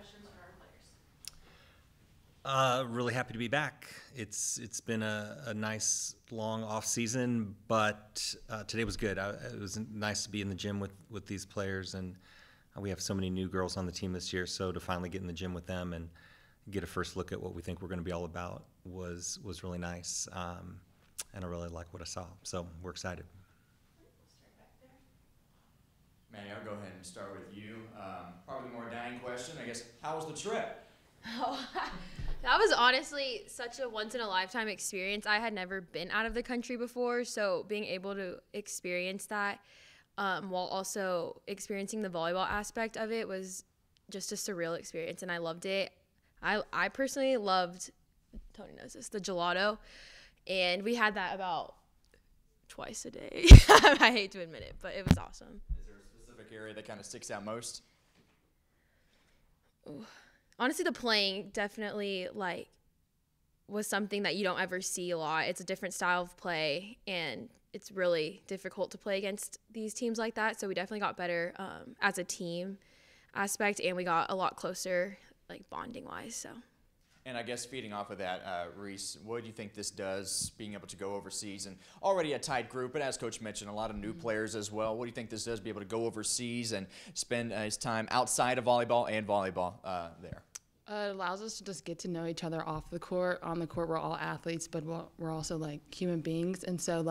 questions on our players? Really happy to be back. It's been a nice long off season, but today was good. It was nice to be in the gym with these players, and we have so many new girls on the team this year. So to finally get in the gym with them and get a first look at what we think we're going to be all about was really nice, and I really like what I saw. So we're excited. Manny, I'll go ahead and start with you. Probably the more dying question, I guess. How was the trip? Oh, that was honestly such a once-in-a-lifetime experience. I had never been out of the country before, so being able to experience that while also experiencing the volleyball aspect of it was just a surreal experience, and I loved it. I personally loved, Tony knows this, the gelato, and we had that about twice a day. I hate to admit it, but it was awesome. Is there a specific area that kind of sticks out most? Ooh. Honestly, the playing definitely was something that you don't ever see a lot. It's a different style of play, and it's really difficult to play against these teams like that. So we definitely got better as a team aspect, and we got a lot closer, bonding wise. So. And I guess feeding off of that, Reese, what do you think this does, being able to go overseas and already a tight group, but as Coach mentioned, a lot of new players as well. What do you think this does, be able to go overseas and spend his time outside of volleyball and volleyball there? It allows us to just get to know each other off the court. On the court, we're all athletes, but we're also human beings. And so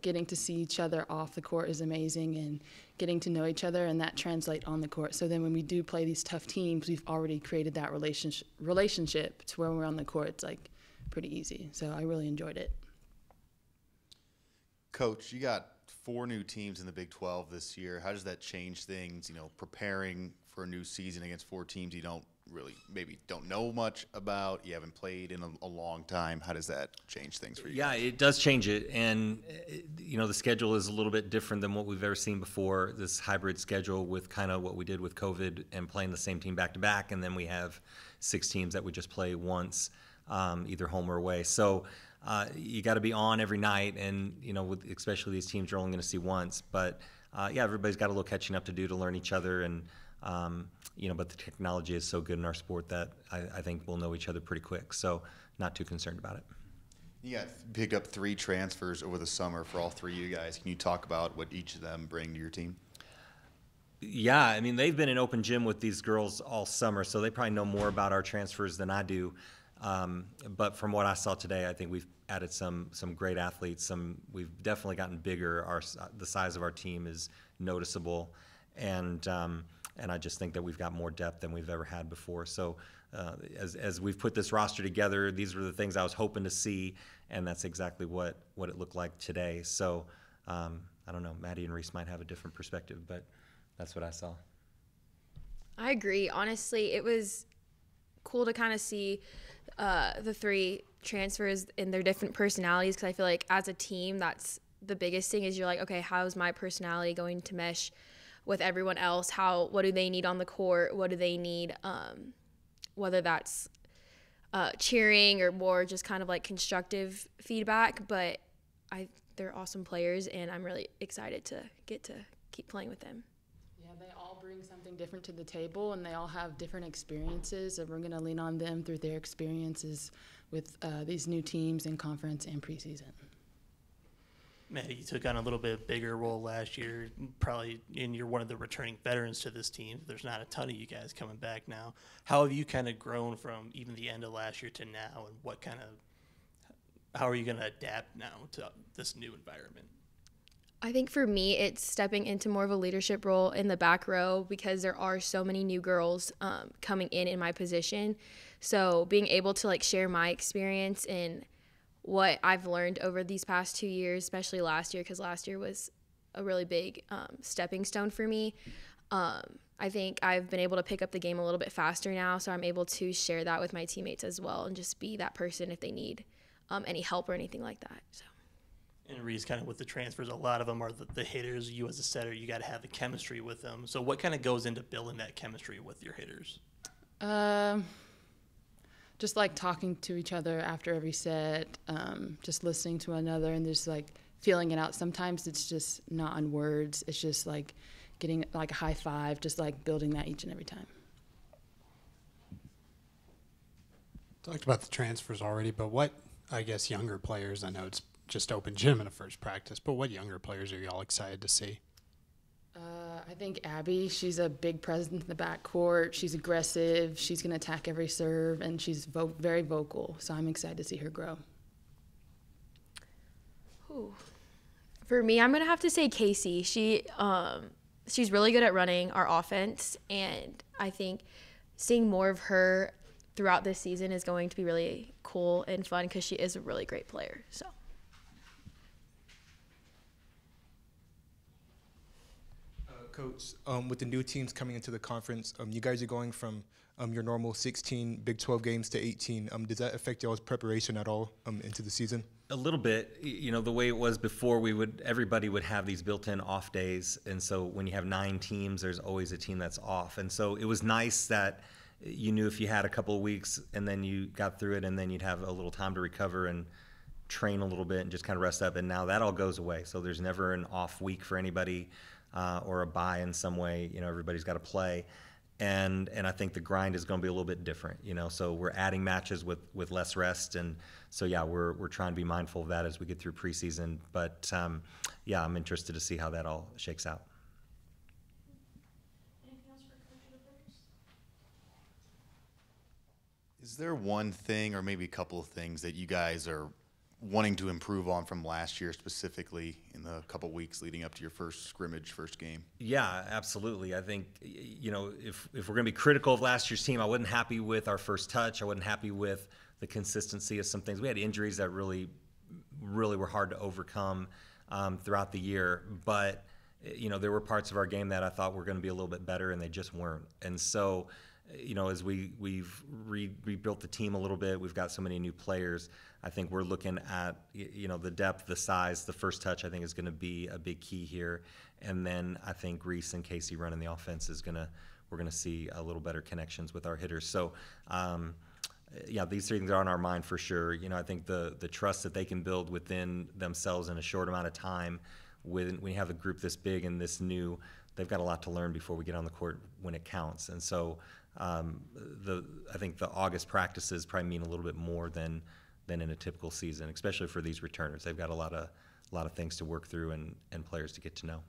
getting to see each other off the court is amazing, and getting to know each other, and that translates on the court. So then when we do play these tough teams, we've already created that relationship to where we're on the court. It's pretty easy. So I really enjoyed it. Coach, you got 4 new teams in the Big 12 this year. How does that change things, preparing for a new season against 4 teams you don't know much about, you haven't played in a long time? How does that change things for you? Yeah, it does change it, and the schedule is a little bit different than what we've ever seen before. This hybrid schedule with kind of what we did with COVID and playing the same team back to back, and then we have 6 teams that we just play once, either home or away. So you got to be on every night, and especially these teams you're only going to see once. But everybody's got a little catching up to do to learn each other, and but the technology is so good in our sport that I think we'll know each other pretty quick. So not too concerned about it. You got picked up 3 transfers over the summer for all 3 of you guys. Can you talk about what each of them bring to your team? Yeah, they've been in open gym with these girls all summer, so they probably know more about our transfers than I do. But from what I saw today, I think we've added some great athletes. We've definitely gotten bigger. The size of our team is noticeable, and I just think that we've got more depth than we've ever had before. So as we've put this roster together, these were the things I was hoping to see, and that's exactly what it looked like today. So I don't know, Maddie and Reese might have a different perspective, but that's what I saw. I agree. Honestly, it was cool to kind of see the 3 transfers and their different personalities, because I feel like as a team, that's the biggest thing, is you're okay, how's my personality going to mesh with everyone else? What do they need on the court? What do they need, whether that's cheering or more just kind of constructive feedback. But they're awesome players, and I'm really excited to get to keep playing with them. Yeah, they all bring something different to the table, and they all have different experiences, and we're going to lean on them through their experiences with these new teams in conference and preseason. Maddie, you took on a little bit bigger role last year, probably, and you're one of the returning veterans to this team. There's not a ton of you guys coming back now. How have you kind of grown from even the end of last year to now, and how are you going to adapt now to this new environment? I think for me, it's stepping into more of a leadership role in the back row, because there are so many new girls coming in my position. So being able to share my experience and what I've learned over these past 2 years, especially last year, because last year was a really big stepping stone for me. I think I've been able to pick up the game a little bit faster now, so I'm able to share that with my teammates as well, and just be that person if they need any help or anything like that. So. And Reese, kind of with the transfers, a lot of them are the hitters. You as a setter, you got to have the chemistry with them. So what kind of goes into building that chemistry with your hitters? Just talking to each other after every set, just listening to one another, and just feeling it out. Sometimes it's just not on words. It's just getting a high five, just building that each and every time. Talked about the transfers already, but what, I guess, younger players, I know it's just open gym in a first practice, but what younger players are y'all excited to see? I think Abby, she's a big presence in the backcourt. She's aggressive. She's going to attack every serve, and she's very vocal. So I'm excited to see her grow. Ooh. For me, I'm going to have to say Casey. She's really good at running our offense, and I think seeing more of her throughout this season is going to be really cool and fun because she is a really great player. So. Coach, with the new teams coming into the conference, you guys are going from your normal 16 Big 12 games to 18. Does that affect y'all's preparation at all into the season? A little bit. You know, the way it was before, everybody would have these built-in off days, and so when you have 9 teams, there's always a team that's off. And so it was nice that you knew if you had a couple of weeks and then you got through it, and then you'd have a little time to recover and train a little bit and just kind of rest up. And now that all goes away, so there's never an off week for anybody. Or a bye in some way. You know, everybody's got to play, and I think the grind is going to be a little bit different. You know, so we're adding matches with less rest, and so yeah, we're trying to be mindful of that as we get through preseason. But yeah, I'm interested to see how that all shakes out. Anything else for Coach or the players? Is there one thing or maybe a couple of things that you guys are wanting to improve on from last year, specifically in the couple weeks leading up to your first scrimmage, first game? Yeah, absolutely. I think, you know, if we're going to be critical of last year's team, I wasn't happy with our first touch. I wasn't happy with the consistency of some things. We had injuries that really were hard to overcome throughout the year. But, you know, there were parts of our game that I thought were going to be a little bit better, and they just weren't. And so, you know, as we've rebuilt the team a little bit, we've got so many new players. I think we're looking at, you know, the depth, the size, the first touch, I think is going to be a big key here. And then I think Reese and Casey running the offense we're going to see a little better connections with our hitters. So, yeah, these things are on our mind for sure. You know, I think the trust that they can build within themselves in a short amount of time, when we have a group this big and this new, they've got a lot to learn before we get on the court when it counts. And so I think the August practices probably mean a little bit more than in a typical season, especially for these returners. They've got a lot of things to work through and players to get to know.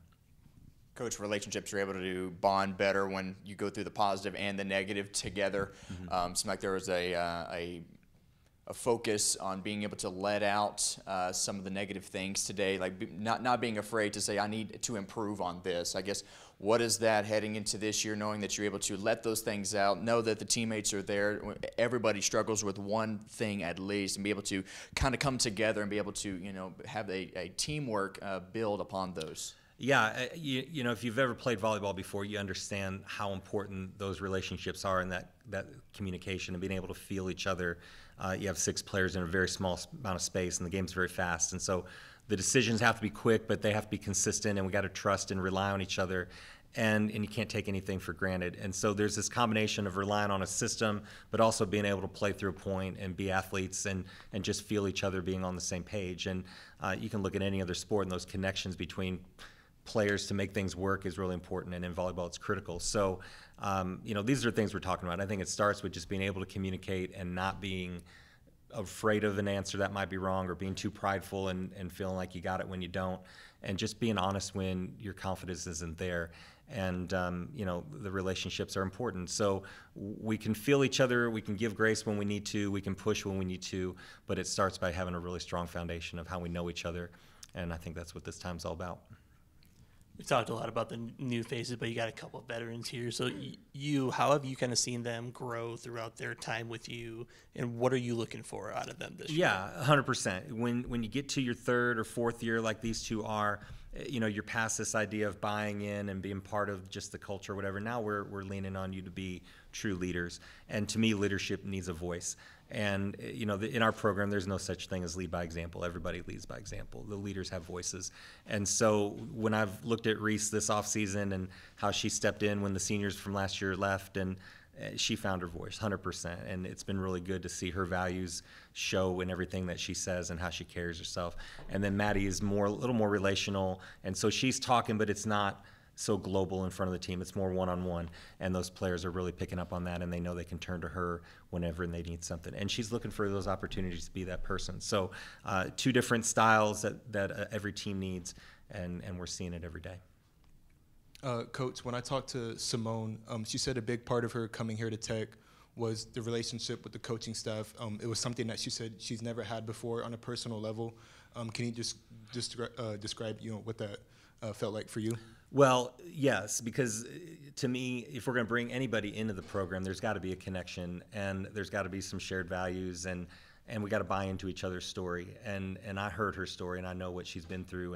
Coach, relationships are able to bond better when you go through the positive and the negative together. Seemed like there was a focus on being able to let out some of the negative things today, like not being afraid to say, I need to improve on this. I guess, what is that heading into this year, knowing that you're able to let those things out, know that the teammates are there, everybody struggles with one thing at least, and be able to kind of come together and be able to, you know, have a teamwork build upon those? Yeah, you know, if you've ever played volleyball before, you understand how important those relationships are, and that communication and being able to feel each other. You have 6 players in a very small amount of space, and the game's very fast. And so the decisions have to be quick, but they have to be consistent, and we got to trust and rely on each other. And you can't take anything for granted. And so there's this combination of relying on a system, but also being able to play through a point and be athletes and just feel each other being on the same page. And you can look at any other sport, and those connections between players to make things work is really important, and in volleyball it's critical. So, you know, these are things we're talking about. I think it starts with just being able to communicate and not being afraid of an answer that might be wrong, or being too prideful and feeling like you got it when you don't, and just being honest when your confidence isn't there. And, you know, the relationships are important. So we can feel each other, we can give grace when we need to, we can push when we need to, but it starts by having a really strong foundation of how we know each other, and I think that's what this time's all about. We talked a lot about the new faces, but you got a couple of veterans here. So how have you kind of seen them grow throughout their time with you, and what are you looking for out of them this year? Yeah, 100%. When you get to your 3rd or 4th year, like these two are, you know, you're past this idea of buying in and being part of just the culture or whatever. Now we're leaning on you to be true leaders. And to me, leadership needs a voice. And, you know, in our program, there's no such thing as lead by example. Everybody leads by example. The leaders have voices. And so when I've looked at Reese this offseason and how she stepped in when the seniors from last year left, and she found her voice 100%. And it's been really good to see her values show in everything that she says and how she carries herself. And then Maddie is a little more relational. And so she's talking, but it's not so global in front of the team. It's more one-on-one, and those players are really picking up on that, and they know they can turn to her whenever they need something. And she's looking for those opportunities to be that person. So 2 different styles that every team needs, and we're seeing it every day. Coach, when I talked to Simone, she said a big part of her coming here to Tech was the relationship with the coaching staff. It was something that she said she's never had before on a personal level. Can you just describe, what that felt like for you? Well, yes, because to me, if we're going to bring anybody into the program, there's got to be a connection, and there's got to be some shared values, and we got to buy into each other's story. And I heard her story, and I know what she's been through,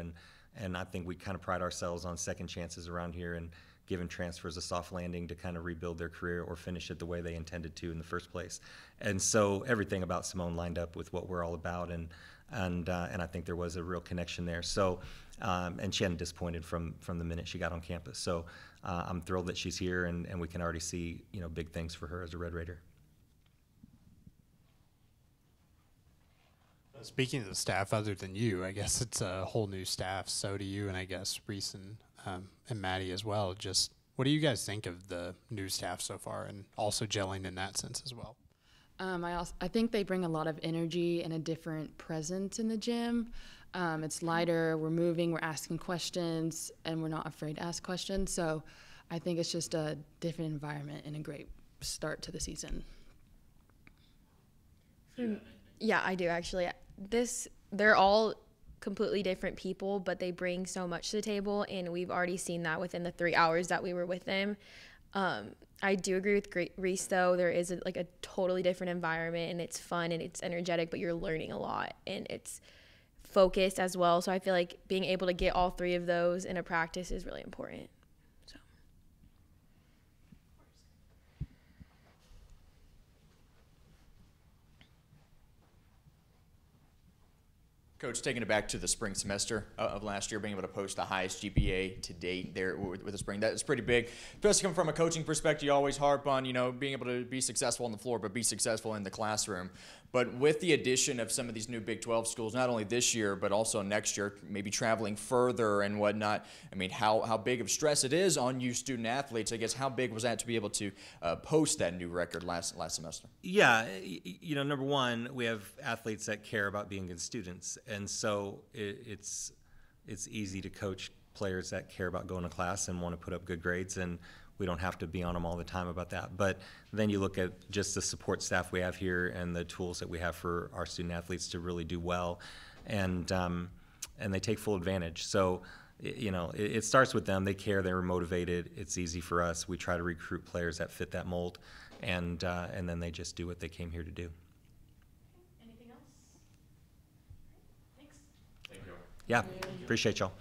and I think we kind of pride ourselves on second chances around here and giving transfers a soft landing to kind of rebuild their career or finish it the way they intended to in the first place. And so everything about Simone lined up with what we're all about, and I think there was a real connection there. So, and she hadn't disappointed from the minute she got on campus. So I'm thrilled that she's here, and we can already see big things for her as a Red Raider. Speaking of the staff, other than you, I guess it's a whole new staff. So do you, and I guess Reese and Maddie as well. Just what do you guys think of the new staff so far, and also gelling in that sense as well? I think they bring a lot of energy and a different presence in the gym. It's lighter, we're moving, we're asking questions, and we're not afraid to ask questions. So I think it's just a different environment and a great start to the season. Yeah, I do actually. They're all completely different people, but they bring so much to the table, and we've already seen that within the 3 hours that we were with them. I do agree with Reese, though. There is a totally different environment, and it's fun and it's energetic, but you're learning a lot, and it's focused as well. So I feel like being able to get all 3 of those in a practice is really important. So. Coach, taking it back to the spring semester of last year, being able to post the highest GPA to date there with the spring, that's pretty big. Especially coming from a coaching perspective, you always harp on, being able to be successful on the floor, but be successful in the classroom. But with the addition of some of these new Big 12 schools, not only this year, but also next year, maybe traveling further and whatnot, I mean, how big of stress it is on you student athletes. I guess how big was that to be able to post that new record last semester? Yeah, number one, we have athletes that care about being good students, and so it's easy to coach players that care about going to class and want to put up good grades, and we don't have to be on them all the time about that. But then you look at just the support staff we have here and the tools that we have for our student athletes to really do well, and they take full advantage. So it starts with them. They care. They're motivated. It's easy for us. We try to recruit players that fit that mold, and then they just do what they came here to do. Anything else? Thanks. Yeah, appreciate y'all.